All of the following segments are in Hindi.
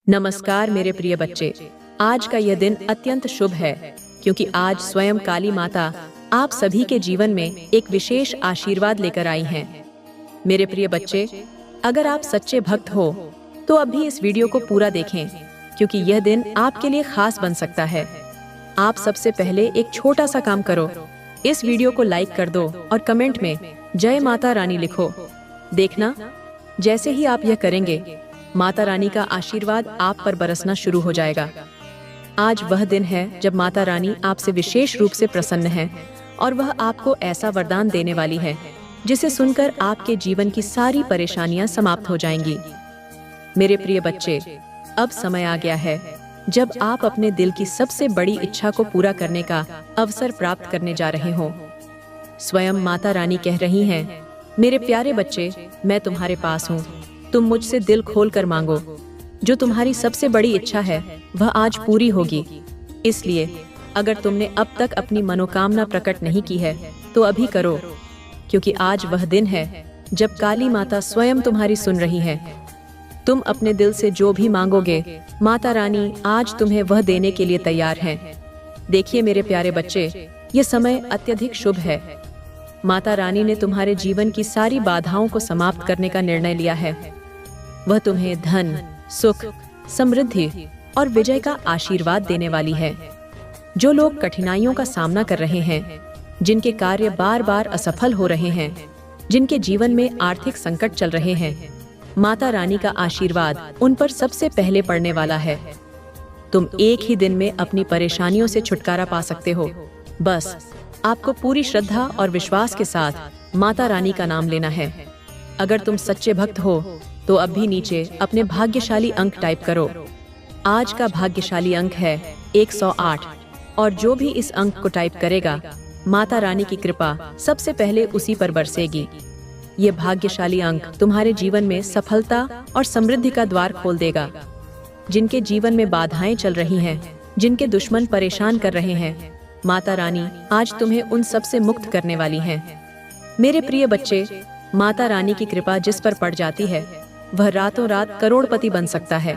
नमस्कार मेरे प्रिय बच्चे। आज का यह दिन अत्यंत शुभ है क्योंकि आज स्वयं काली माता आप सभी के जीवन में एक विशेष आशीर्वाद लेकर आई हैं। मेरे प्रिय बच्चे, अगर आप सच्चे भक्त हो तो अब भी इस वीडियो को पूरा देखें क्योंकि यह दिन आपके लिए खास बन सकता है। आप सबसे पहले एक छोटा सा काम करो, इस वीडियो को लाइक कर दो और कमेंट में जय माता रानी लिखो। देखना, जैसे ही आप यह करेंगे माता रानी का आशीर्वाद आप पर बरसना शुरू हो जाएगा। आज वह दिन है जब माता रानी आपसे विशेष रूप से प्रसन्न है और वह आपको ऐसा वरदान देने वाली है जिसे सुनकर आपके जीवन की सारी परेशानियां समाप्त हो जाएंगी। मेरे प्रिय बच्चे, अब समय आ गया है जब आप अपने दिल की सबसे बड़ी इच्छा को पूरा करने का अवसर प्राप्त करने जा रहे हो। स्वयं माता रानी कह रही हैं, मेरे प्यारे बच्चे, मैं तुम्हारे पास हूँ, तुम मुझसे दिल खोल कर मांगो। जो तुम्हारी सबसे बड़ी इच्छा है वह आज पूरी होगी। इसलिए अगर तुमने अब तक अपनी मनोकामना प्रकट नहीं की है तो अभी करो, क्योंकि आज वह दिन है जब काली माता स्वयं तुम्हारी सुन रही है। तुम अपने दिल से जो भी मांगोगे, माता रानी आज तुम्हें वह देने के लिए तैयार हैं। देखिए मेरे प्यारे बच्चे, ये समय अत्यधिक शुभ है। माता रानी ने तुम्हारे जीवन की सारी बाधाओं को समाप्त करने का निर्णय लिया है। वह तुम्हें धन, सुख, समृद्धि और विजय का आशीर्वाद देने वाली है। जो लोग कठिनाइयों का सामना कर रहे हैं, जिनके कार्य बार बार असफल हो रहे हैं, जिनके जीवन में आर्थिक संकट चल रहे हैं, माता रानी का आशीर्वाद उन पर सबसे पहले पड़ने वाला है। तुम एक ही दिन में अपनी परेशानियों से छुटकारा पा सकते हो। बस आपको पूरी श्रद्धा और विश्वास के साथ माता रानी का नाम लेना है। अगर तुम सच्चे भक्त हो तो अब भी नीचे अपने भाग्यशाली अंक टाइप करो। आज का भाग्यशाली अंक है 108 और जो भी इस अंक को टाइप करेगा, माता रानी की कृपा सबसे पहले उसी पर बरसेगी। ये भाग्यशाली अंक तुम्हारे जीवन में सफलता और समृद्धि का द्वार खोल देगा। जिनके जीवन में बाधाएं चल रही हैं, जिनके दुश्मन परेशान कर रहे हैं, माता रानी आज तुम्हें उन सब से मुक्त करने वाली हैं। मेरे प्रिय बच्चे, माता रानी की कृपा जिस पर पड़ जाती है वह रातों रात करोड़पति बन सकता है।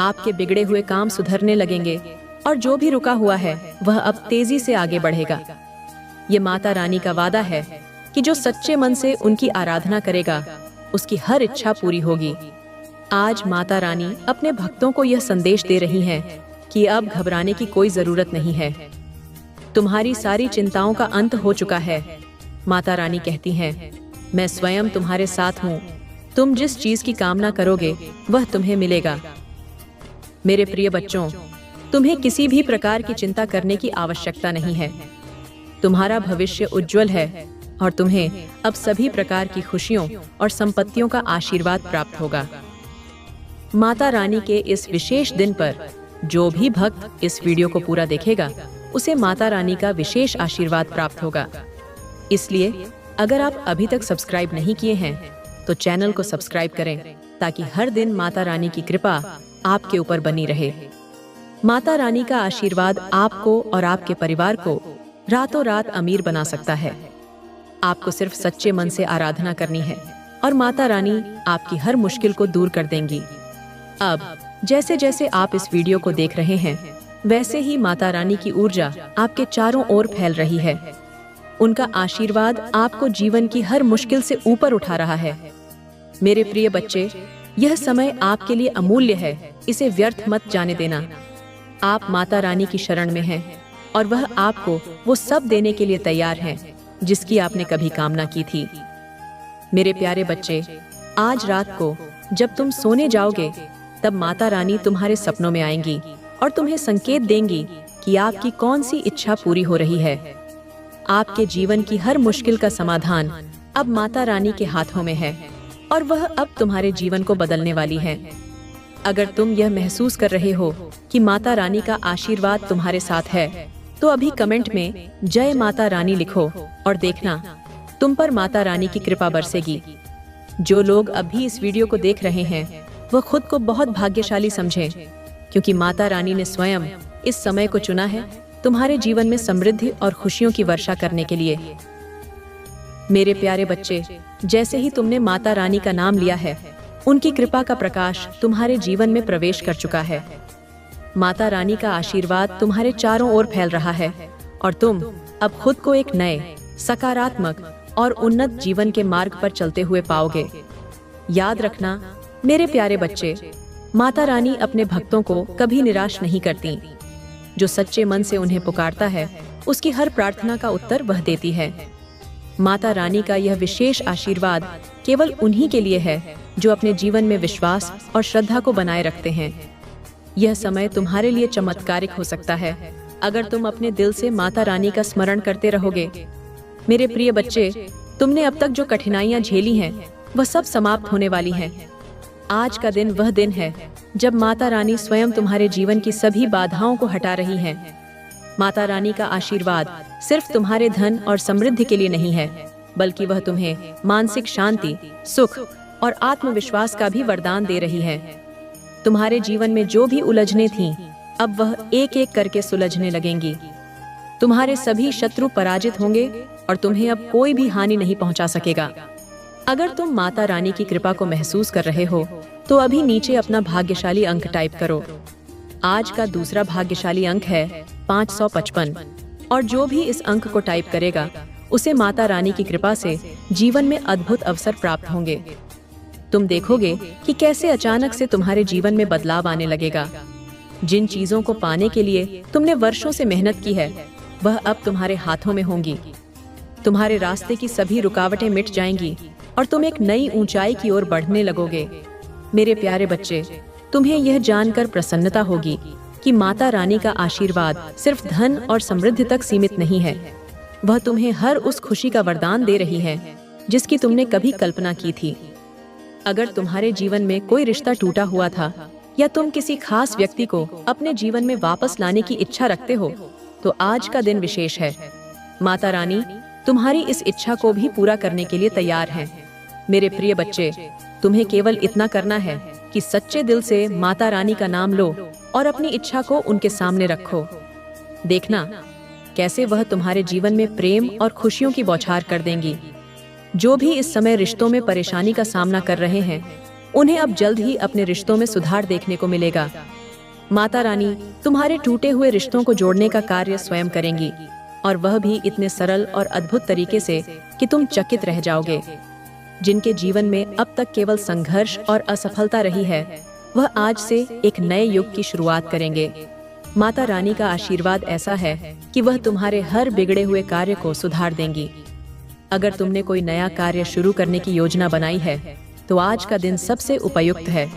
आपके बिगड़े हुए काम सुधरने लगेंगे और जो भी रुका हुआ है वह अब तेजी से आगे बढ़ेगा। ये माता रानी का वादा है कि जो सच्चे मन से उनकी आराधना करेगा उसकी हर इच्छा पूरी होगी। आज माता रानी अपने भक्तों को यह संदेश दे रही हैं कि अब घबराने की कोई जरूरत नहीं है। तुम्हारी सारी चिंताओं का अंत हो चुका है। माता रानी कहती हैं, मैं स्वयं तुम्हारे साथ हूँ। तुम जिस चीज की कामना करोगे वह तुम्हें मिलेगा। मेरे प्रिय बच्चों, तुम्हें किसी भी प्रकार की चिंता करने की आवश्यकता नहीं है। तुम्हारा भविष्य उज्जवल है और तुम्हें अब सभी प्रकार की खुशियों और संपत्तियों का आशीर्वाद प्राप्त होगा। माता रानी के इस विशेष दिन पर जो भी भक्त इस वीडियो को पूरा देखेगा उसे माता रानी का विशेष आशीर्वाद प्राप्त होगा। इसलिए अगर आप अभी तक सब्सक्राइब नहीं किए हैं तो चैनल को सब्सक्राइब करें ताकि हर दिन माता रानी की कृपा आपके ऊपर बनी रहे। माता रानी का आशीर्वाद आपको और आपके परिवार को रातों रात अमीर बना सकता है। आपको सिर्फ सच्चे मन से आराधना करनी है और माता रानी आपकी हर मुश्किल को दूर कर देंगी। अब जैसे जैसे आप इस वीडियो को देख रहे हैं वैसे ही माता रानी की ऊर्जा आपके चारों ओर फैल रही है। उनका आशीर्वाद आपको जीवन की हर मुश्किल से ऊपर उठा रहा है। मेरे प्रिय बच्चे, यह समय आपके लिए अमूल्य है, इसे व्यर्थ मत जाने देना। आप माता रानी की शरण में हैं और वह आपको वो सब देने के लिए तैयार हैं जिसकी आपने कभी कामना की थी। मेरे प्यारे बच्चे, आज रात को जब तुम सोने जाओगे तब माता रानी तुम्हारे सपनों में आएंगी और तुम्हें संकेत देंगी कि आपकी कौन सी इच्छा पूरी हो रही है। आपके जीवन की हर मुश्किल का समाधान अब माता रानी के हाथों में है और वह अब तुम्हारे जीवन को बदलने वाली है। अगर तुम यह महसूस कर रहे हो कि माता रानी का आशीर्वाद तुम्हारे साथ है तो अभी कमेंट में जय माता रानी लिखो और देखना, तुम पर माता रानी की कृपा बरसेगी। जो लोग अभी इस वीडियो को देख रहे हैं वह खुद को बहुत भाग्यशाली समझें, क्योंकि माता रानी ने स्वयं इस समय को चुना है तुम्हारे जीवन में समृद्धि और खुशियों की वर्षा करने के लिए। मेरे प्यारे बच्चे, जैसे ही तुमने माता रानी का नाम लिया है उनकी कृपा का प्रकाश तुम्हारे जीवन में प्रवेश कर चुका है। माता रानी का आशीर्वाद तुम्हारे चारों ओर फैल रहा है और तुम अब खुद को एक नए, सकारात्मक और उन्नत जीवन के मार्ग पर चलते हुए पाओगे। याद रखना मेरे प्यारे बच्चे, माता रानी अपने भक्तों को कभी निराश नहीं करती। जो सच्चे मन से उन्हें पुकारता है, उसकी हर प्रार्थना का उत्तर वह देती है। माता रानी का यह विशेष आशीर्वाद केवल उन्हीं के लिए है जो अपने जीवन में विश्वास और श्रद्धा को बनाए रखते हैं। यह समय तुम्हारे लिए चमत्कारिक हो सकता है अगर तुम अपने दिल से माता रानी का स्मरण करते रहोगे। मेरे प्रिय बच्चे, तुमने अब तक जो कठिनाइयां झेली हैं, वह सब समाप्त होने वाली हैं। आज का दिन वह दिन है जब माता रानी स्वयं तुम्हारे जीवन की सभी बाधाओं को हटा रही हैं। माता रानी का आशीर्वाद सिर्फ तुम्हारे धन और समृद्धि के लिए नहीं है, बल्कि वह तुम्हें मानसिक शांति, सुख और आत्मविश्वास का भी वरदान दे रही है। तुम्हारे जीवन में जो भी उलझनें थीं, अब वह एक एक करके सुलझने लगेंगी। तुम्हारे सभी शत्रु पराजित होंगे और तुम्हें अब कोई भी हानि नहीं पहुंचा सकेगा। अगर तुम माता रानी की कृपा को महसूस कर रहे हो, तो अभी नीचे अपना भाग्यशाली अंक टाइप करो। आज का दूसरा भाग्यशाली अंक है 555 और जो भी इस अंक को टाइप करेगा, उसे माता रानी की कृपा से जीवन में अद्भुत अवसर प्राप्त होंगे। तुम देखोगे कि कैसे अचानक से तुम्हारे जीवन में बदलाव आने लगेगा। जिन चीजों को पाने के लिए तुमने वर्षों से मेहनत की है, वह अब तुम्हारे हाथों में होंगी। तुम्हारे रास्ते की सभी रुकावटें मिट जाएंगी और तुम एक नई ऊंचाई की ओर बढ़ने लगोगे। मेरे प्यारे बच्चे, तुम्हें यह जानकर प्रसन्नता होगी कि माता रानी का आशीर्वाद सिर्फ धन और समृद्धि तक सीमित नहीं है। वह तुम्हें हर उस खुशी का वरदान दे रही है जिसकी तुमने कभी कल्पना की थी। अगर तुम्हारे जीवन में कोई रिश्ता टूटा हुआ था या तुम किसी खास व्यक्ति को अपने जीवन में वापस लाने की इच्छा रखते हो, तो आज का दिन विशेष है। माता रानी तुम्हारी इस इच्छा को भी पूरा करने के लिए तैयार है। मेरे प्रिय बच्चे, तुम्हें केवल इतना करना है कि सच्चे दिल से माता रानी का नाम लो और अपनी इच्छा को उनके सामने रखो। देखना कैसे वह तुम्हारे जीवन में प्रेम और खुशियों की बौछार कर देंगी। जो भी इस समय रिश्तों में परेशानी का सामना कर रहे हैं, उन्हें अब जल्द ही अपने रिश्तों में सुधार देखने को मिलेगा। माता रानी तुम्हारे टूटे हुए रिश्तों को जोड़ने का कार्य स्वयं करेंगी, और वह भी इतने सरल और अद्भुत तरीके से कि तुम चकित रह जाओगे। जिनके जीवन में अब तक केवल संघर्ष और असफलता रही है, वह आज से एक नए युग की शुरुआत करेंगे। माता रानी का आशीर्वाद ऐसा है कि वह तुम्हारे हर बिगड़े हुए कार्य को सुधार देंगी। अगर तुमने कोई नया कार्य शुरू करने की योजना बनाई है, तो आज का दिन सबसे उपयुक्त है।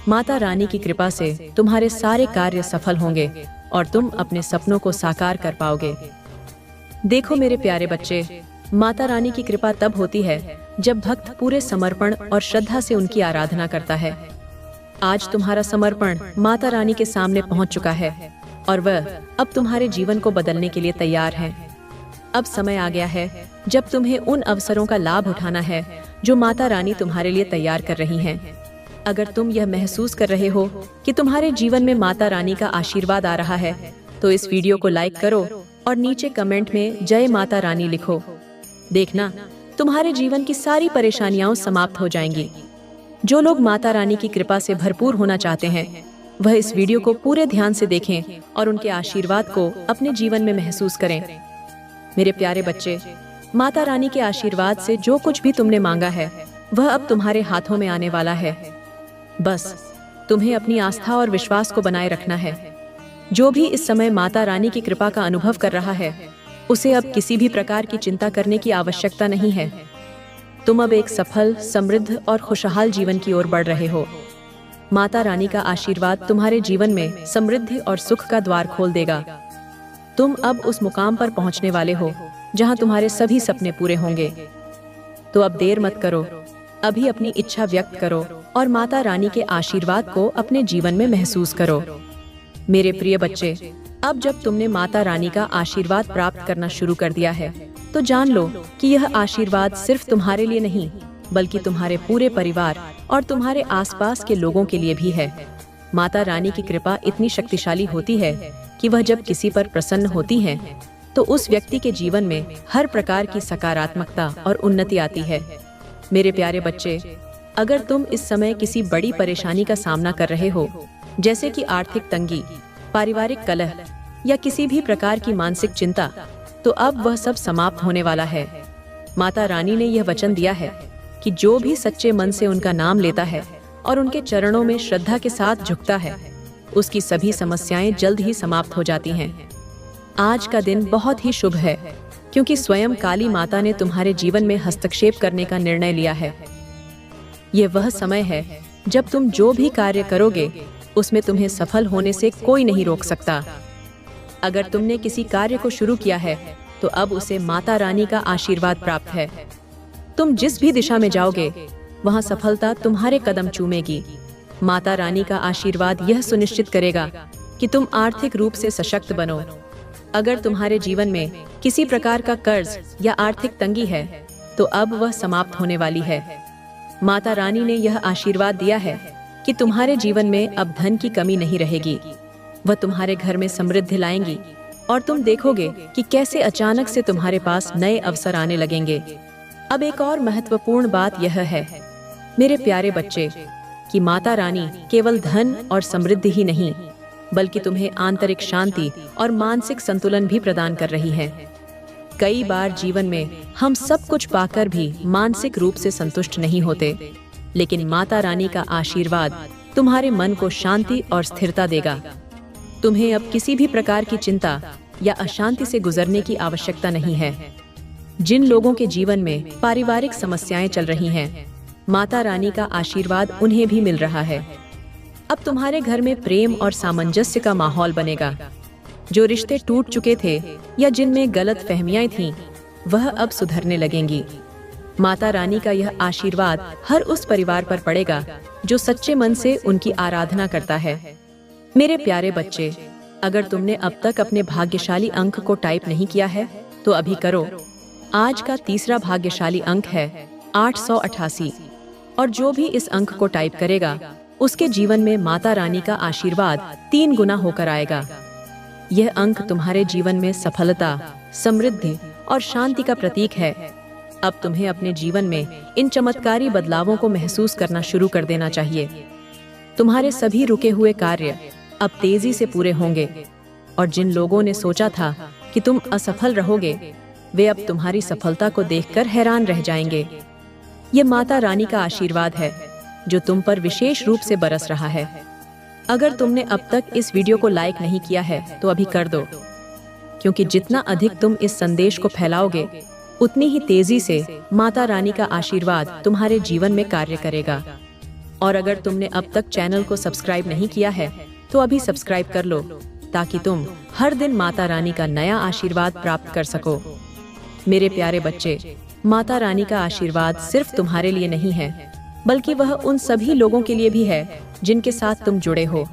माता रानी की कृपा से तुम्हारे सारे कार्य सफल होंगे और तुम अपने सपनों को साकार कर पाओगे। देखो मेरे प्यारे बच्चे, माता रानी की कृपा तब होती है जब भक्त पूरे समर्पण और श्रद्धा से उनकी आराधना करता है। आज तुम्हारा समर्पण माता रानी के सामने पहुंच चुका है और वह अब तुम्हारे जीवन को बदलने के लिए तैयार है। अब समय आ गया है जब तुम्हें उन अवसरों का लाभ उठाना है जो माता रानी तुम्हारे लिए तैयार कर रही हैं। अगर तुम यह महसूस कर रहे हो कि तुम्हारे जीवन में माता रानी का आशीर्वाद आ रहा है, तो इस वीडियो को लाइक करो और नीचे कमेंट में जय माता रानी लिखो। देखना तुम्हारे जीवन की सारी परेशानियां समाप्त हो जाएंगी। जो लोग माता रानी की कृपा से भरपूर होना चाहते हैं, वह इस वीडियो को पूरे ध्यान से देखें और उनके आशीर्वाद को अपने जीवन में महसूस करें। मेरे प्यारे बच्चे, माता रानी के आशीर्वाद से जो कुछ भी तुमने मांगा है, वह अब तुम्हारे हाथों में आने वाला है। बस तुम्हें अपनी आस्था और विश्वास को बनाए रखना है। जो भी इस समय माता रानी की कृपा का अनुभव कर रहा है, उसे अब किसी भी प्रकार की चिंता करने की आवश्यकता नहीं है। तुम अब एक सफल, समृद्ध और खुशहाल जीवन की ओर बढ़ रहे हो। माता रानी का आशीर्वाद तुम्हारे जीवन में समृद्धि और सुख का द्वार खोल देगा। तुम अब उस मुकाम पर पहुंचने वाले हो जहां तुम्हारे सभी सपने पूरे होंगे। तो अब देर मत करो, अभी अपनी इच्छा व्यक्त करो और माता रानी के आशीर्वाद को अपने जीवन में महसूस करो। मेरे प्रिय बच्चे, अब जब तुमने माता रानी का आशीर्वाद प्राप्त करना शुरू कर दिया है, तो जान लो कि यह आशीर्वाद सिर्फ तुम्हारे लिए नहीं, बल्कि तुम्हारे पूरे परिवार और तुम्हारे आसपास के लोगों के लिए भी है। माता रानी की कृपा इतनी शक्तिशाली होती है कि वह जब किसी पर प्रसन्न होती है, तो उस व्यक्ति के जीवन में हर प्रकार की सकारात्मकता और उन्नति आती है। मेरे प्यारे बच्चे, अगर तुम इस समय किसी बड़ी परेशानी का सामना कर रहे हो, जैसे कि आर्थिक तंगी, पारिवारिक कलह या किसी भी प्रकार की मानसिक चिंता, तो अब वह सब समाप्त होने वाला है। माता रानी ने यह वचन दिया है कि जो भी सच्चे मन से उनका नाम लेता है और उनके चरणों में श्रद्धा के साथ झुकता है, उसकी सभी समस्याएं जल्द ही समाप्त हो जाती हैं। आज का दिन बहुत ही शुभ है, क्योंकि स्वयं काली माता ने तुम्हारे जीवन में हस्तक्षेप करने का निर्णय लिया है। ये वह समय है जब तुम जो भी कार्य करोगे, उसमें तुम्हें सफल होने से कोई नहीं रोक सकता। अगर तुमने किसी कार्य को शुरू किया है, तो अब उसे माता रानी का आशीर्वाद प्राप्त है। तुम जिस भी दिशा में जाओगे, वहां सफलता तुम्हारे कदम चूमेगी। माता रानी का आशीर्वाद यह सुनिश्चित करेगा कि तुम आर्थिक रूप से सशक्त बनो। अगर तुम्हारे जीवन में किसी प्रकार का कर्ज या आर्थिक तंगी है, तो अब वह समाप्त होने वाली है। माता रानी ने यह आशीर्वाद दिया है कि तुम्हारे जीवन में अब धन की कमी नहीं रहेगी। वह तुम्हारे घर में समृद्धि लाएंगी और तुम देखोगे कि कैसे अचानक से तुम्हारे पास नए अवसर आने लगेंगे। अब एक और महत्वपूर्ण बात यह है, मेरे प्यारे बच्चे, कि माता रानी केवल धन और समृद्धि ही नहीं, बल्कि तुम्हें आंतरिक शांति और मानसिक संतुलन भी प्रदान कर रही है। कई बार जीवन में हम सब कुछ पाकर भी मानसिक रूप से संतुष्ट नहीं होते, लेकिन माता रानी का आशीर्वाद तुम्हारे मन को शांति और स्थिरता देगा। तुम्हें अब किसी भी प्रकार की चिंता या अशांति से गुजरने की आवश्यकता नहीं है। जिन लोगों के जीवन में पारिवारिक समस्याएं चल रही हैं, माता रानी का आशीर्वाद उन्हें भी मिल रहा है। अब तुम्हारे घर में प्रेम और सामंजस्य का माहौल बनेगा। जो रिश्ते टूट चुके थे या जिनमें गलत फहमियां थीं, वह अब सुधरने लगेंगी। माता रानी का यह आशीर्वाद हर उस परिवार पर पड़ेगा जो सच्चे मन से उनकी आराधना करता है। मेरे प्यारे बच्चे, अगर तुमने अब तक अपने भाग्यशाली अंक को टाइप नहीं किया है, तो अभी करो। आज का तीसरा भाग्यशाली अंक है 888, और जो भी इस अंक को टाइप करेगा, उसके जीवन में माता रानी का आशीर्वाद 3 गुना होकर आएगा। यह अंक तुम्हारे जीवन में सफलता, समृद्धि और शांति का प्रतीक है। अब तुम्हें अपने जीवन में इन चमत्कारी बदलावों को महसूस करना शुरू कर देना चाहिए। तुम्हारे सभी रुके हुए कार्य अब तेजी से पूरे होंगे, और जिन लोगों ने सोचा था कि तुम असफल रहोगे, वे अब तुम्हारी सफलता को देखकर हैरान रह जाएंगे। ये माता रानी का आशीर्वाद है जो तुम पर विशेष रूप से बरस रहा है। अगर तुमने अब तक इस वीडियो को लाइक नहीं किया है, तो अभी कर दो, क्योंकि जितना अधिक तुम इस संदेश को फैलाओगे, उतनी ही तेजी से माता रानी का आशीर्वाद तुम्हारे जीवन में कार्य करेगा। और अगर तुमने अब तक चैनल को सब्सक्राइब नहीं किया है, तो अभी सब्सक्राइब कर लो, ताकि तुम हर दिन माता रानी का नया आशीर्वाद प्राप्त कर सको। मेरे प्यारे बच्चे, माता रानी का आशीर्वाद सिर्फ तुम्हारे लिए नहीं है, बल्कि वह उन सभी लोगों के लिए भी है जिनके साथ तुम जुड़े हो।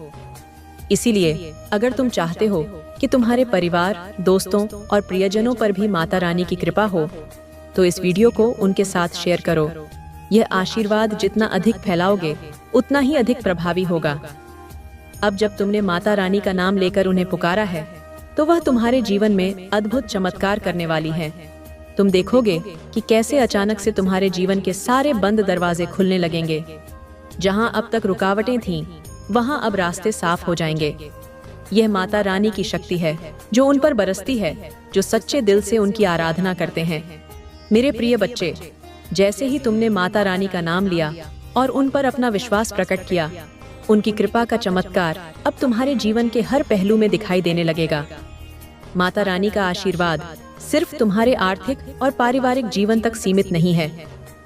इसीलिए अगर तुम चाहते हो कि तुम्हारे परिवार, दोस्तों और प्रियजनों पर भी माता रानी की कृपा हो, तो इस वीडियो को उनके साथ शेयर करो। यह आशीर्वाद जितना अधिक फैलाओगे, उतना ही अधिक प्रभावी होगा। अब जब तुमने माता रानी का नाम लेकर उन्हें पुकारा है, तो वह तुम्हारे जीवन में अद्भुत चमत्कार करने वाली है। तुम देखोगे कि कैसे अचानक से तुम्हारे जीवन के सारे बंद दरवाजे खुलने लगेंगे। जहां अब तक रुकावटें थीं, वहां अब रास्ते साफ हो जाएंगे। यह माता रानी की शक्ति है जो उन पर बरसती है, जो सच्चे दिल से उनकी आराधना करते हैं। मेरे प्रिय बच्चे, जैसे ही तुमने माता रानी का नाम लिया और उन पर अपना विश्वास प्रकट किया, उनकी कृपा का चमत्कार अब तुम्हारे जीवन के हर पहलू में दिखाई देने लगेगा। माता रानी का आशीर्वाद सिर्फ तुम्हारे आर्थिक और पारिवारिक जीवन तक सीमित नहीं है,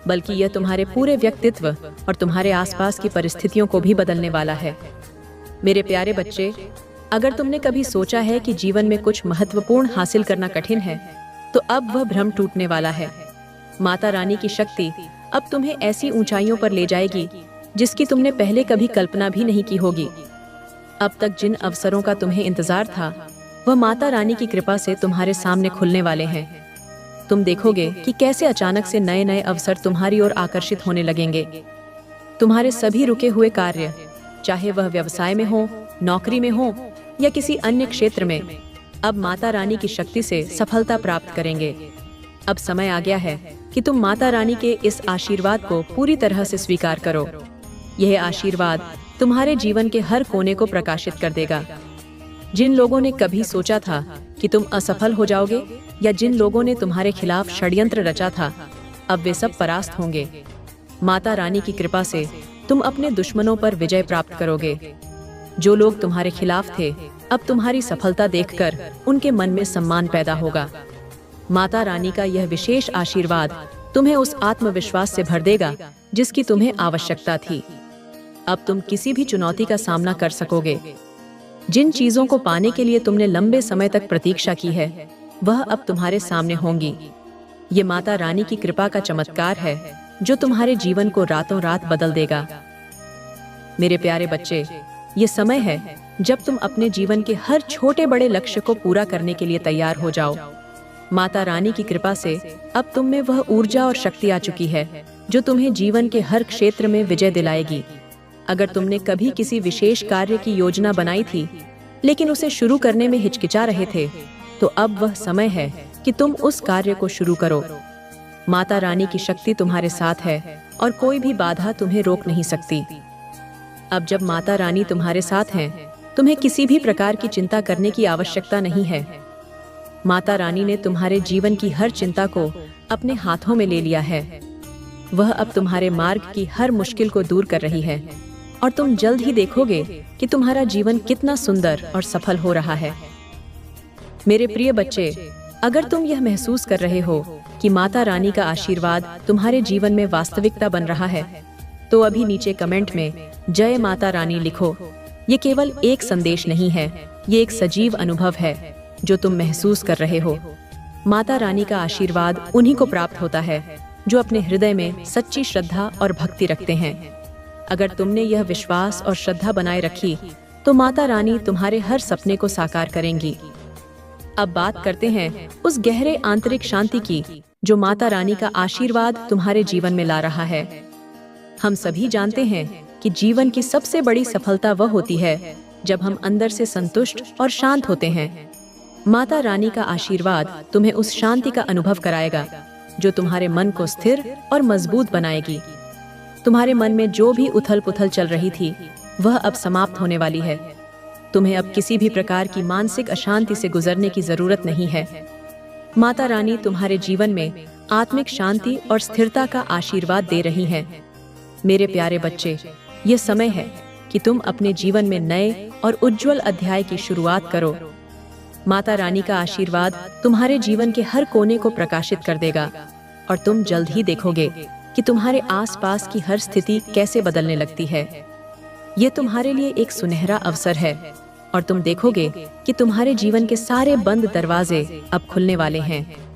बल्कि यह तुम्हारे पूरे व्यक्तित्व और तुम्हारे आसपास की परिस्थितियों को भी बदलने वाला है। मेरे प्यारे बच्चे, अगर तुमने कभी सोचा है कि जीवन में कुछ महत्वपूर्ण हासिल करना कठिन है, तो अब वह भ्रम टूटने वाला है। माता रानी की शक्ति अब तुम्हें ऐसी ऊंचाइयों पर ले जाएगी जिसकी तुमने पहले कभी कल्पना भी नहीं की होगी। अब तक जिन अवसरों का तुम्हें इंतजार था, वह माता रानी की कृपा से तुम्हारे सामने खुलने वाले हैं। तुम देखोगे कि कैसे अचानक से नए नए अवसर तुम्हारी ओर आकर्षित होने लगेंगे। तुम्हारे सभी रुके हुए कार्य, चाहे वह व्यवसाय में हो, नौकरी में हो या किसी अन्य क्षेत्र में, अब माता रानी की शक्ति से सफलता प्राप्त करेंगे। अब समय आ गया है कि तुम माता रानी के इस आशीर्वाद को पूरी तरह से स्वीकार करो। यह आशीर्वाद तुम्हारे जीवन के हर कोने को प्रकाशित कर देगा। जिन लोगों ने कभी सोचा था कि तुम असफल हो जाओगे या जिन लोगों ने तुम्हारे खिलाफ षड्यंत्र रचा था, अब वे सब परास्त होंगे। माता रानी की कृपा से तुम अपने दुश्मनों पर विजय प्राप्त करोगे। जो लोग तुम्हारे खिलाफ थे, अब तुम्हारी सफलता देखकर उनके मन में सम्मान पैदा होगा। माता रानी का यह विशेष आशीर्वाद तुम्हें उस आत्मविश्वास से भर देगा जिसकी तुम्हें आवश्यकता थी। अब तुम किसी भी चुनौती का सामना कर सकोगे। जिन चीजों को पाने के लिए तुमने लंबे समय तक प्रतीक्षा की है, वह अब तुम्हारे सामने होंगी। ये माता रानी की कृपा का चमत्कार है जो तुम्हारे जीवन को रातों रात बदल देगा। मेरे प्यारे बच्चे, ये समय है जब तुम अपने जीवन के हर छोटे बड़े लक्ष्य को पूरा करने के लिए तैयार हो जाओ। माता रानी की कृपा से अब तुम में वह ऊर्जा और शक्ति आ चुकी है जो तुम्हें जीवन के हर क्षेत्र में विजय दिलाएगी। अगर तुमने कभी किसी विशेष कार्य की योजना बनाई थी लेकिन उसे शुरू करने में हिचकिचा रहे थे, तो अब वह समय है कि तुम उस कार्य को शुरू करो। माता रानी की शक्ति तुम्हारे साथ है और कोई भी बाधा तुम्हें रोक नहीं सकती। अब जब माता रानी तुम्हारे साथ हैं, तुम्हें किसी भी प्रकार की चिंता करने की आवश्यकता नहीं है। माता रानी ने तुम्हारे जीवन की हर चिंता को अपने हाथों में ले लिया है। वह अब तुम्हारे मार्ग की हर मुश्किल को दूर कर रही है और तुम जल्द ही देखोगे कि तुम्हारा जीवन कितना सुंदर और सफल हो रहा है। मेरे प्रिय बच्चे, अगर तुम यह महसूस कर रहे हो कि माता रानी का आशीर्वाद तुम्हारे जीवन में वास्तविकता बन रहा है, तो अभी नीचे कमेंट में जय माता रानी लिखो। ये केवल एक संदेश नहीं है, ये एक सजीव अनुभव है जो तुम महसूस कर रहे हो। माता रानी का आशीर्वाद उन्हीं को प्राप्त होता है जो अपने हृदय में सच्ची श्रद्धा और भक्ति रखते हैं। अगर तुमने यह विश्वास और श्रद्धा बनाए रखी, तो माता रानी तुम्हारे हर सपने को साकार करेंगी। अब बात करते हैं उस गहरे आंतरिक शांति की जो माता रानी का आशीर्वाद तुम्हारे जीवन में ला रहा है। हम सभी जानते हैं कि जीवन की सबसे बड़ी सफलता वह होती है जब हम अंदर से संतुष्ट और शांत होते हैं। माता रानी का आशीर्वाद तुम्हें उस शांति का अनुभव कराएगा जो तुम्हारे मन को स्थिर और मजबूत बनाएगी। तुम्हारे मन में जो भी उथल पुथल चल रही थी, वह अब समाप्त होने वाली है। तुम्हें अब किसी भी प्रकार की मानसिक अशांति से गुजरने की जरूरत नहीं है। माता रानी तुम्हारे जीवन में आत्मिक शांति और स्थिरता का आशीर्वाद दे रही हैं। मेरे प्यारे बच्चे, ये समय है कि तुम अपने जीवन में नए और उज्जवल अध्याय की शुरुआत करो। माता रानी का आशीर्वाद तुम्हारे जीवन के हर कोने को प्रकाशित कर देगा और तुम जल्द ही देखोगे कि तुम्हारे आसपास की हर स्थिति कैसे बदलने लगती है। ये तुम्हारे लिए एक सुनहरा अवसर है और तुम देखोगे कि तुम्हारे जीवन के सारे बंद दरवाजे अब खुलने वाले हैं।